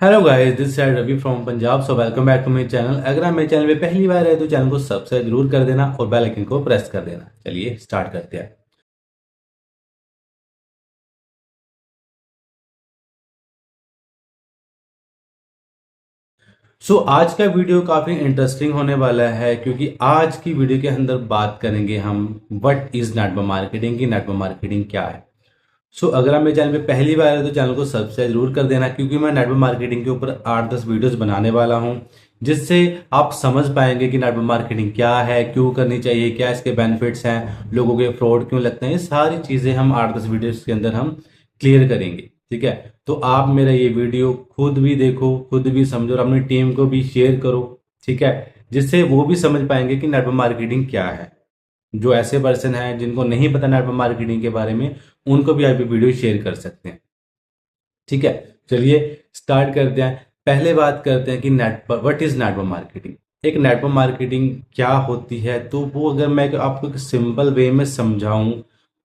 Hello guys, this side Ravi from Punjab. So welcome back to my channel. अगर आप मेरे channel पे पहली बार है तो चैनल को सब्सक्राइब जरूर कर देना और बेल आइकन को प्रेस कर देना। चलिए स्टार्ट करते हैं। आज का वीडियो काफ़ी इंटरेस्टिंग होने वाला है क्योंकि आज की वीडियो के अंदर बात करेंगे हम व्हाट इज़ नेटवर्क मार्केटिंग की नेटवर्क मार्केटिंग क्या है। अगर आप मेरे चैनल पे पहली बार है तो चैनल को सब्सक्राइब जरूर कर देना क्योंकि मैं नेटवर्क मार्केटिंग के ऊपर 8-10 वीडियोस बनाने वाला हूं जिससे आप समझ पाएंगे कि नेटवर्क मार्केटिंग क्या है, क्यों करनी चाहिए, क्या इसके बेनिफिट्स हैं, लोगों के फ्रॉड क्यों लगते हैं। ये सारी चीज़ें हम 8-10 वीडियोस के अंदर हम क्लियर करेंगे। ठीक है, तो आप मेरा ये वीडियो खुद भी देखो, खुद भी समझो और अपनी टीम को भी शेयर करो। ठीक है, जिससे वो भी समझ पाएंगे कि नेटवर्क मार्केटिंग क्या है। जो ऐसे पर्सन हैं जिनको नहीं पता नेटवर्क मार्केटिंग के बारे में, उनको भी आप ये वीडियो शेयर कर सकते हैं। ठीक है, चलिए स्टार्ट करते हैं। पहले बात करते हैं कि network what is network marketing. एक नेटवर्क मार्केटिंग क्या होती है, तो वो अगर मैं आपको एक सिंपल वे में समझाऊं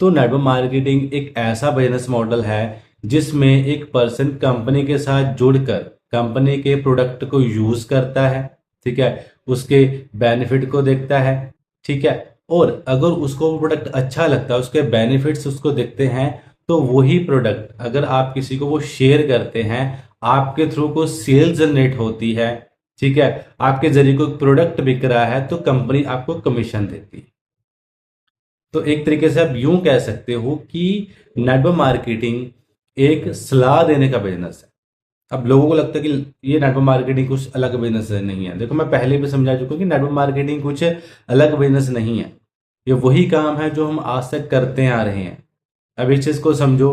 तो नेटवर्क मार्केटिंग एक ऐसा बिजनेस मॉडल है जिसमें एक पर्सन कंपनी के साथ जुड़कर कंपनी के प्रोडक्ट को यूज करता है। ठीक है, उसके बेनिफिट को देखता है। ठीक है, और अगर उसको वो प्रोडक्ट अच्छा लगता है, उसके बेनिफिट्स उसको दिखते हैं, तो वही प्रोडक्ट अगर आप किसी को वो शेयर करते हैं, आपके थ्रू को सेल जनरेट होती है। ठीक है, आपके जरिए कोई प्रोडक्ट बिक रहा है तो कंपनी आपको कमीशन देती है। तो एक तरीके से आप यूं कह सकते हो कि नेटवर्क मार्केटिंग एक सलाह देने का बिजनेस है। अब लोगों को लगता है कि ये नेटवर्क मार्केटिंग कुछ अलग बिजनेस नहीं है। देखो, मैं पहले भी समझा चुका हूं कि नेटवर्क मार्केटिंग कुछ अलग बिजनेस नहीं है। ये वही काम है जो हम आज तक करते आ रहे हैं। अब इस चीज को समझो।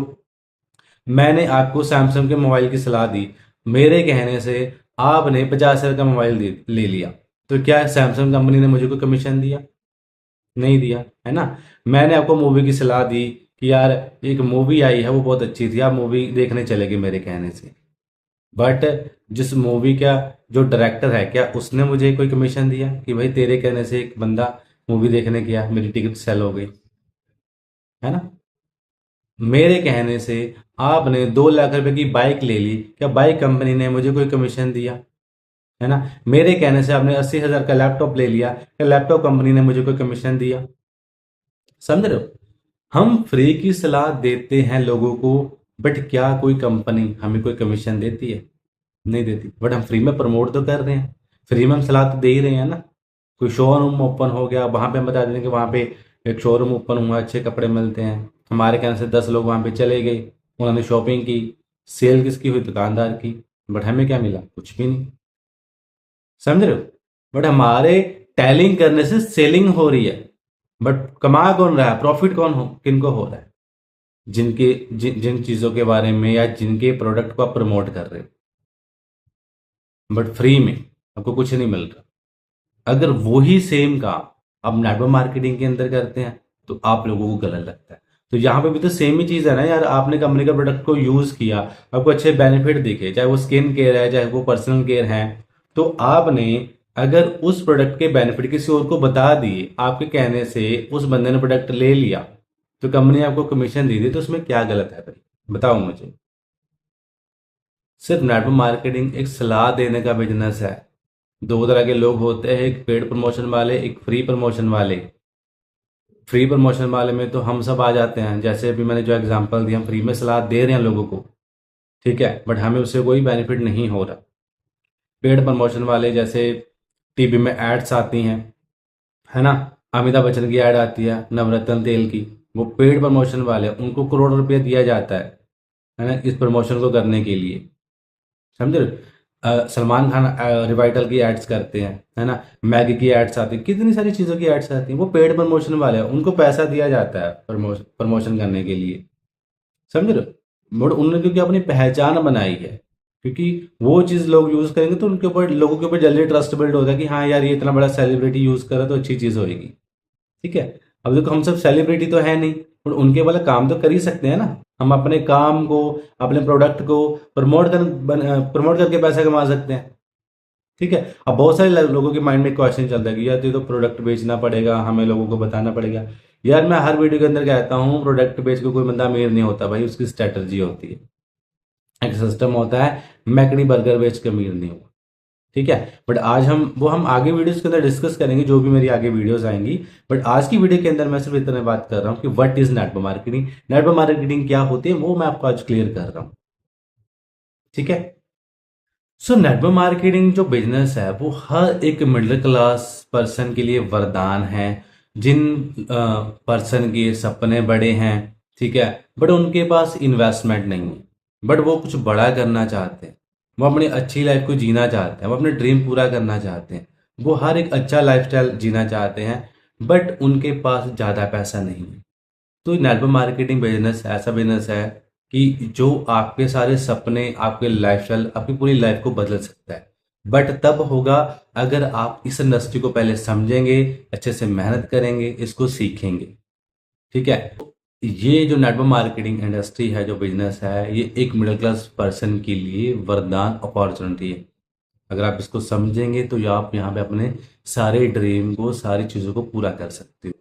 मैंने आपको सैमसंग के मोबाइल की सलाह दी, मेरे कहने से आपने 50,000 का मोबाइल ले लिया, तो क्या सैमसंग कंपनी ने मुझे कोई कमीशन दिया? नहीं दिया, है ना। मैंने आपको मूवी की सलाह दी कि यार एक मूवी आई है वो बहुत अच्छी थी, आप मूवी देखने चले गए मेरे कहने से, बट जिस मूवी का जो डायरेक्टर है, क्या उसने मुझे कोई कमीशन दिया कि भाई तेरे कहने से एक बंदा मूवी देखने गया, मेरी टिकट सेल हो गई? है ना। मेरे कहने से आपने 2 लाख रुपए की बाइक ले ली, क्या बाइक कंपनी ने मुझे कोई कमीशन दिया? है ना। मेरे कहने से आपने 80,000 का लैपटॉप ले लिया, क्या लैपटॉप कंपनी ने मुझे कोई कमीशन दिया? समझ रहे हो। हम फ्री की सलाह देते हैं लोगों को, बट क्या कोई कंपनी हमें कोई कमीशन देती है? नहीं देती, बट हम फ्री में प्रमोट तो कर रहे हैं, फ्री में हम सलाह तो दे ही रहे हैं ना। कोई शोरूम ओपन हो गया, वहां पे हम बता देंगे कि वहां पे एक शोरूम ओपन हुआ, अच्छे कपड़े मिलते हैं, हमारे कहने से 10 लोग वहां पे चले गए, उन्होंने शॉपिंग की, सेल किसकी हुई? दुकानदार की। बट हमें क्या मिला? कुछ भी नहीं। समझ रहे हो। बट हमारे टैलिंग करने से सेलिंग हो रही है, बट कमा कौन रहा है, प्रॉफिट कौन हो, किनको हो रहा है? जिन चीजों के बारे में या जिनके प्रोडक्ट को आप प्रमोट कर रहे हो, बट फ्री में आपको कुछ नहीं मिल रहा। अगर वही सेम काम आप नेटवर्क मार्केटिंग के अंदर करते हैं तो आप लोगों को गलत लगता है। तो यहाँ पे भी तो सेम ही चीज है ना यार। आपने कंपनी का प्रोडक्ट को यूज किया, आपको अच्छे बेनिफिट दिखे, चाहे वो स्किन केयर है, चाहे वो पर्सनल केयर है, तो आपने अगर उस प्रोडक्ट के बेनिफिट किसी और को बता दिए, आपके कहने से उस बंदे ने प्रोडक्ट ले लिया, तो कंपनी आपको कमीशन दे दी, तो उसमें क्या गलत है भाई? बताओ मुझे। सिर्फ नेटवर्क मार्केटिंग एक सलाह देने का बिजनेस है। दो तरह के लोग होते हैं, एक पेड प्रमोशन वाले, एक फ्री प्रमोशन वाले। फ्री प्रमोशन वाले में तो हम सब आ जाते हैं, जैसे अभी मैंने जो एग्जांपल दिया, हम फ्री में सलाह दे रहे हैं लोगों को। ठीक है, बट हमें उससे कोई बेनिफिट नहीं हो रहा। पेड प्रमोशन वाले जैसे टीवी में एड्स आती हैं, है ना, अमिताभ बच्चन की ऐड आती है नवरत्न तेल की, वो पेड प्रमोशन वाले, उनको करोड़ रुपया दिया जाता है ना, इस प्रमोशन को करने के लिए। समझे। सलमान खान रिवाइटल की एड्स करते हैं, है ना, मैगी की एड्स आती है, कितनी सारी चीज़ों की एड्स आती हैं, वो पेड प्रमोशन वाले हैं, उनको पैसा दिया जाता है प्रमोशन करने के लिए। समझ रहे हो। बट उन्होंने क्योंकि अपनी पहचान बनाई है, क्योंकि वो चीज़ लोग यूज़ करेंगे तो उनके ऊपर, लोगों के ऊपर जल्दी ट्रस्ट बिल्ड होता है कि हाँ यार ये इतना बड़ा सेलिब्रिटी यूज़ कर रहा है तो अच्छी चीज़ होगी। ठीक है। अब देखो, हम सब सेलिब्रिटी तो है नहीं, और उनके वाला काम तो कर ही सकते हैं ना। हम अपने काम को, अपने प्रोडक्ट को प्रमोट करके पैसा कमा सकते हैं। ठीक है। अब बहुत सारे लोगों के माइंड में क्वेश्चन चलता है कि यार ये तो प्रोडक्ट बेचना पड़ेगा, हमें लोगों को बताना पड़ेगा। यार मैं हर वीडियो के अंदर कहता हूँ, प्रोडक्ट बेच के कोई बंदा अमीर नहीं होता भाई, उसकी स्ट्रेटजी होती है। एक सिस्टम होता है, मैकडी बर्गर बेच के अमीर नहीं हुआ, ठीक है। बट आज हम आगे वीडियोस के अंदर डिस्कस करेंगे, जो भी मेरी आगे वीडियोस आएंगी। बट आज की वीडियो के अंदर मैं सिर्फ इतना बात कर रहा हूँ कि what is network marketing, network marketing क्या होती है वो मैं आपको आज क्लियर कर रहा हूँ, ठीक है। सो नेटवर्क मार्केटिंग जो बिजनेस है वो हर एक मिडिल क्लास पर्सन के लिए वरदान है। जिन पर्सन के सपने बड़े हैं, ठीक है, बट उनके पास इन्वेस्टमेंट नहीं है, बट वो कुछ बड़ा करना चाहते हैं, वो अपनी अच्छी लाइफ को जीना चाहते हैं, वो अपने ड्रीम पूरा करना चाहते हैं, वो हर एक अच्छा लाइफस्टाइल जीना चाहते हैं, बट उनके पास ज़्यादा पैसा नहीं है। तो नेटवर्क मार्केटिंग बिजनेस ऐसा बिजनेस है कि जो आपके सारे सपने, आपके लाइफस्टाइल, आपकी पूरी लाइफ को बदल सकता है। बट तब होगा अगर आप इस इंडस्ट्री को पहले समझेंगे, अच्छे से मेहनत करेंगे, इसको सीखेंगे, ठीक है। ये जो नेटवर्क मार्केटिंग इंडस्ट्री है, जो बिजनेस है, ये एक मिडिल क्लास पर्सन के लिए वरदान अपॉर्चुनिटी है। अगर आप इसको समझेंगे तो आप यहाँ पे अपने सारे ड्रीम को, सारी चीज़ों को पूरा कर सकते हो।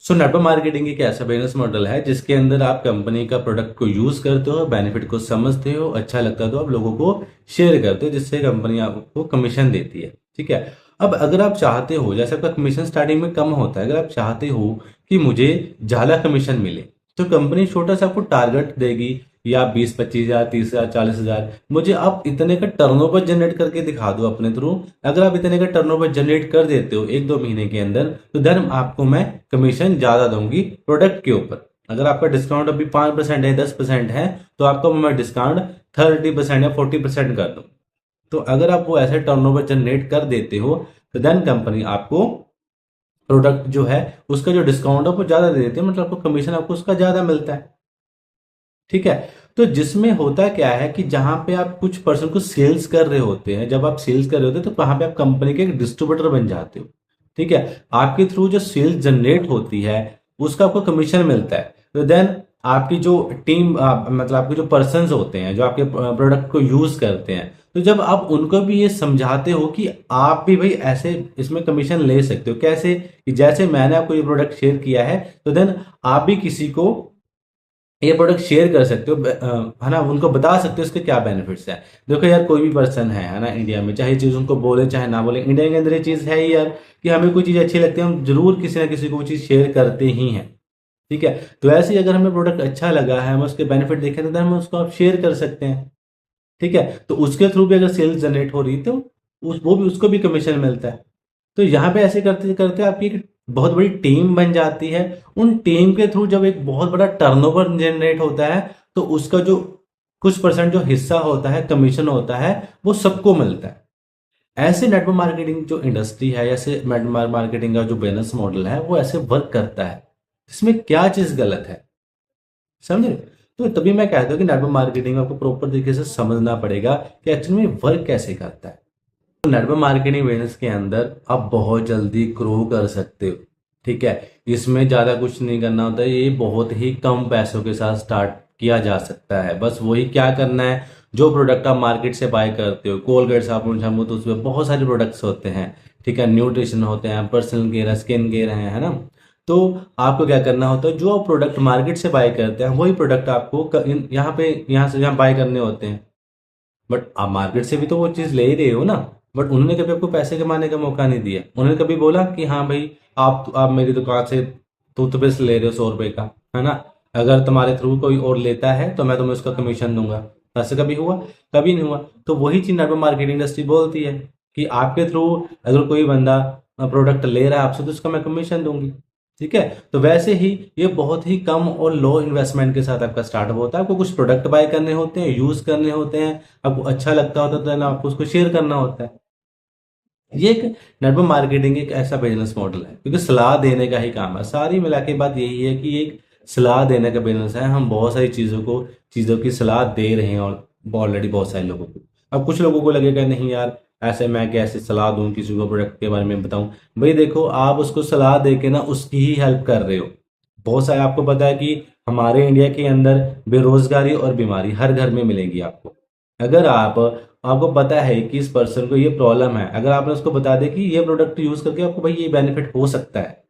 सो नेटवर्क मार्केटिंग एक ऐसा बिजनेस मॉडल है जिसके अंदर आप कंपनी का प्रोडक्ट को यूज करते हो, बेनिफिट को समझते हो, अच्छा लगता है तो आप लोगों को शेयर करते हो, जिससे कंपनी आपको कमीशन देती है, ठीक है। अब अगर आप चाहते हो, जैसे आपका कमीशन स्टार्टिंग में कम होता है, अगर आप चाहते हो कि मुझे ज़्यादा कमीशन मिले, तो कंपनी छोटा सा आपको टारगेट देगी, या 20-25 हज़ार, 30 हज़ार, 40 हज़ार, मुझे आप इतने का टर्नओवर जनरेट करके दिखा दो अपने थ्रू। अगर आप इतने का टर्नओवर जनरेट कर देते हो 1-2 महीने के अंदर, तो देन आपको मैं कमीशन ज़्यादा दूंगी प्रोडक्ट के ऊपर। अगर आपका डिस्काउंट अभी 5% है, 10% है, तो आपको मैं डिस्काउंट 30% या 40% कर दूँ। तो अगर आप वो ऐसे टर्नओवर जनरेट कर देते हो, तो देन कंपनी आपको प्रोडक्ट जो है उसका जो डिस्काउंट है वो ज़्यादा दे देती है, मतलब आपको कमीशन आपको उसका ज़्यादा मिलता है, ठीक है। तो जिसमें होता क्या है कि जहां पे आप कुछ पर्सन को सेल्स कर रहे होते हैं, जब आप सेल्स कर रहे होते हैं तो वहां पे आप कंपनी के एक डिस्ट्रीब्यूटर बन जाते हो, ठीक है। आपके थ्रू जो सेल्स जनरेट होती है उसका आपको कमीशन मिलता है। तो देन आपकी जो टीम, मतलब आपके जो पर्सन होते हैं जो आपके प्रोडक्ट को यूज करते हैं, तो जब आप उनको भी ये समझाते हो कि आप भी भाई ऐसे इसमें कमीशन ले सकते हो, कैसे कि जैसे मैंने आपको ये प्रोडक्ट शेयर किया है, तो देन आप भी किसी को ये प्रोडक्ट शेयर कर सकते हो, है ना, उनको बता सकते हो इसके क्या बेनिफिट्स हैं। देखो यार, कोई भी पर्सन है ना, इंडिया में, चाहे चीज़ उनको बोले चाहे ना बोले, इंडिया के अंदर ये चीज़ है ही यार कि हमें कोई चीज़ अच्छी लगती है, हम जरूर किसी ना किसी को वो चीज़ शेयर करते ही हैं, ठीक है। तो ऐसे ही अगर हमें प्रोडक्ट अच्छा लगा है, हम उसके बेनिफिट देखें, तो हम उसको आप शेयर कर सकते हैं, ठीक है। तो उसके थ्रू भी अगर सेल्स जनरेट हो रही है तो वो भी, उसको भी कमीशन मिलता है। तो यहाँ पे ऐसे करते करते आपकी एक बहुत बड़ी टीम बन जाती है। उन टीम के थ्रू जब एक बहुत बड़ा टर्नओवर जनरेट होता है, तो उसका जो कुछ परसेंट जो हिस्सा होता है, कमीशन होता है, वो सबको मिलता है। ऐसे नेटवर्क मार्केटिंग जो इंडस्ट्री है, ऐसे नेटवर्क मार्केटिंग का जो बिजनेस मॉडल है, वो ऐसे वर्क करता है। इसमें क्या चीज गलत है, समझे। तो तभी मैं कहता हूँ कि नेटवर्क मार्केटिंग आपको प्रॉपर तरीके से समझना पड़ेगा कि एक्चुअली में वर्क कैसे करता है। तो नेटवर्क मार्केटिंग बिजनेस के अंदर आप बहुत जल्दी ग्रो कर सकते हो, ठीक है। इसमें ज़्यादा कुछ नहीं करना होता है, ये बहुत ही कम पैसों के साथ स्टार्ट किया जा सकता है। बस वही क्या करना है, जो प्रोडक्ट आप मार्केट से बाय करते हो, कोलगेट, साबुन, शैम्पू, तो उसमें बहुत सारे प्रोडक्ट्स होते हैं, ठीक है। न्यूट्रिशन होते हैं, पर्सनल केयर है, स्किन केयर है ना। तो आपको क्या करना होता है, जो आप प्रोडक्ट मार्केट से बाय करते हैं वही प्रोडक्ट आपको यहाँ पे, यहाँ से यहाँ बाय करने होते हैं। बट आप मार्केट से भी तो वो चीज़ ले ही रहे हो ना। बट उन्होंने कभी आपको पैसे कमाने का मौका नहीं दिया। उन्होंने कभी बोला कि हाँ भाई, आप मेरी दुकान से टूथपेस्ट ले रहे हो 100 रुपए का, है ना, अगर तुम्हारे थ्रू कोई और लेता है तो मैं तुम्हें उसका कमीशन दूंगा। ऐसे कभी हुआ? कभी नहीं हुआ। तो वही चीज नेटवर्क मार्केटिंग इंडस्ट्री बोलती है कि आपके थ्रू अगर कोई बंदा प्रोडक्ट ले रहा है आपसे, तो उसका मैं कमीशन दूंगी, ठीक है। तो वैसे ही ये बहुत ही कम और लो इन्वेस्टमेंट के साथ आपका स्टार्टअप होता है। आपको कुछ प्रोडक्ट बाय करने होते हैं, यूज करने होते हैं, आपको अच्छा लगता होता है, तो ना आपको उसको शेयर करना होता है। ये एक नेटवर्क मार्केटिंग एक ऐसा बिजनेस मॉडल है, क्योंकि सलाह देने का ही काम है। सारी मिला के बात यही है कि एक सलाह देने का बिजनेस है। हम बहुत सारी चीज़ों की सलाह दे रहे हैं, और ऑलरेडी बहुत सारे लोगों को। अब कुछ लोगों को लगेगा नहीं यार, ऐसे मैं कैसे सलाह दूं, किसी को प्रोडक्ट के बारे में बताऊं। भाई देखो, आप उसको सलाह दे के ना उसकी ही हेल्प कर रहे हो। बहुत सारे, आपको पता है कि हमारे इंडिया के अंदर बेरोजगारी और बीमारी हर घर में मिलेगी आपको। अगर आपको पता है कि इस पर्सन को ये प्रॉब्लम है, अगर आपने उसको बता दे कि ये प्रोडक्ट यूज करके आपको भाई ये बेनिफिट हो सकता है,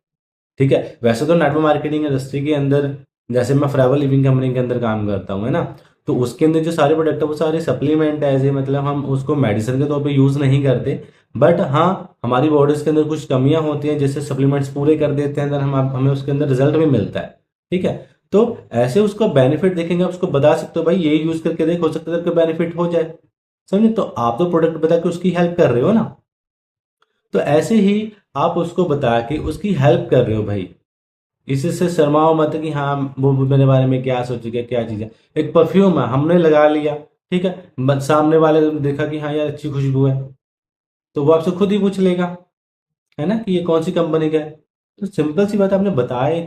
ठीक है। वैसे तो नेटवर्क मार्केटिंग इंडस्ट्री के अंदर, जैसे मैं फॉरएवर लिविंग कंपनी के अंदर काम करता हूँ, है ना, तो उसके अंदर जो सारे प्रोडक्ट है वो सारे सप्लीमेंट है, ऐसे मतलब हम उसको मेडिसिन के तौर पे यूज़ नहीं करते। बट हाँ, हमारी बॉडीज के अंदर कुछ कमियां होती हैं जैसे सप्लीमेंट्स पूरे कर देते हैं अंदर, हम हमें उसके अंदर रिजल्ट भी मिलता है। ठीक है, तो ऐसे उसको बेनिफिट देखेंगे, आप उसको बता सकते हो भाई ये यूज करके देख, हो सकता है तेरे को बेनिफिट हो जाए। समझे? तो आप तो प्रोडक्ट बता के उसकी हेल्प कर रहे हो ना, तो ऐसे ही आप उसको बता के उसकी हेल्प कर रहे हो भाई। इससे शर्माओ मत कि हाँ वो मेरे बारे में क्या सोचेगा, क्या चीज़ है। एक परफ्यूम है, हमने लगा लिया, ठीक है, सामने वाले ने देखा कि हाँ यार अच्छी खुशबू है, तो वो आपसे खुद ही पूछ लेगा, है ना, कि ये कौन सी कंपनी का है। तो सिंपल सी बात आपने बताया ही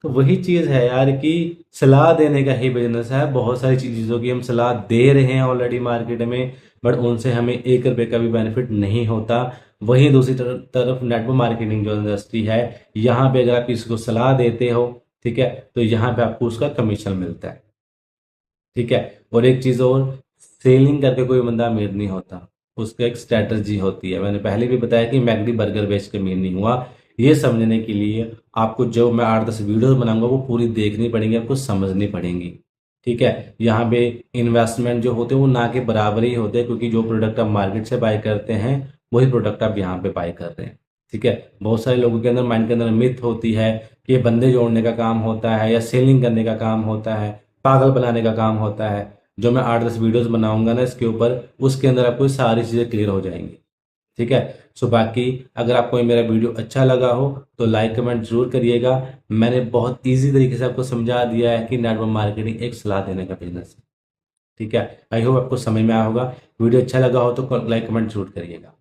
तो वही चीज़ है यार कि सलाह देने का ही बिजनेस है। बहुत सारी चीज़ों की हम सलाह दे रहे हैं ऑलरेडी मार्केट में, बट उनसे हमें 1 रुपए का भी बेनिफिट नहीं होता। वहीं दूसरी तरफ नेटवर्क मार्केटिंग जो इंडस्ट्री है, यहाँ पे अगर आप किसी को सलाह देते हो, ठीक है, तो यहाँ पे आपको उसका कमीशन मिलता है। ठीक है, और एक चीज़ और, सेलिंग करके कोई बंदा अमीर नहीं होता, उसका एक स्ट्रैटेजी होती है। मैंने पहले भी बताया कि मैकडी बर्गर बेच के अमीर नहीं हुआ। ये समझने के लिए आपको जो मैं 8-10 वीडियोस बनाऊंगा वो पूरी देखनी पड़ेंगी, आपको समझनी पड़ेंगी। ठीक है, यहाँ पे इन्वेस्टमेंट जो होते हैं वो ना के बराबर ही होते हैं, क्योंकि जो प्रोडक्ट आप मार्केट से बाय करते हैं वही प्रोडक्ट आप यहाँ पे बाय कर रहे हैं। ठीक है, बहुत सारे लोगों के अंदर माइंड के अंदर मिथ होती है कि ये बंदे जोड़ने का काम होता है या सेलिंग करने का काम होता है, पागल बनाने का काम होता है। जो मैं 8-10 वीडियोस बनाऊंगा ना इसके ऊपर, उसके अंदर आपको ये सारी चीज़ें क्लियर हो जाएंगी। ठीक है, सो बाकी अगर आपको ये मेरा वीडियो अच्छा लगा हो तो लाइक कमेंट जरूर करिएगा। मैंने बहुत इजी तरीके से आपको समझा दिया है कि नेटवर्क मार्केटिंग एक सलाह देने का बिजनेस है। ठीक है, आई होप आपको समझ में आया होगा। वीडियो अच्छा लगा हो तो लाइक कमेंट जरूर करिएगा।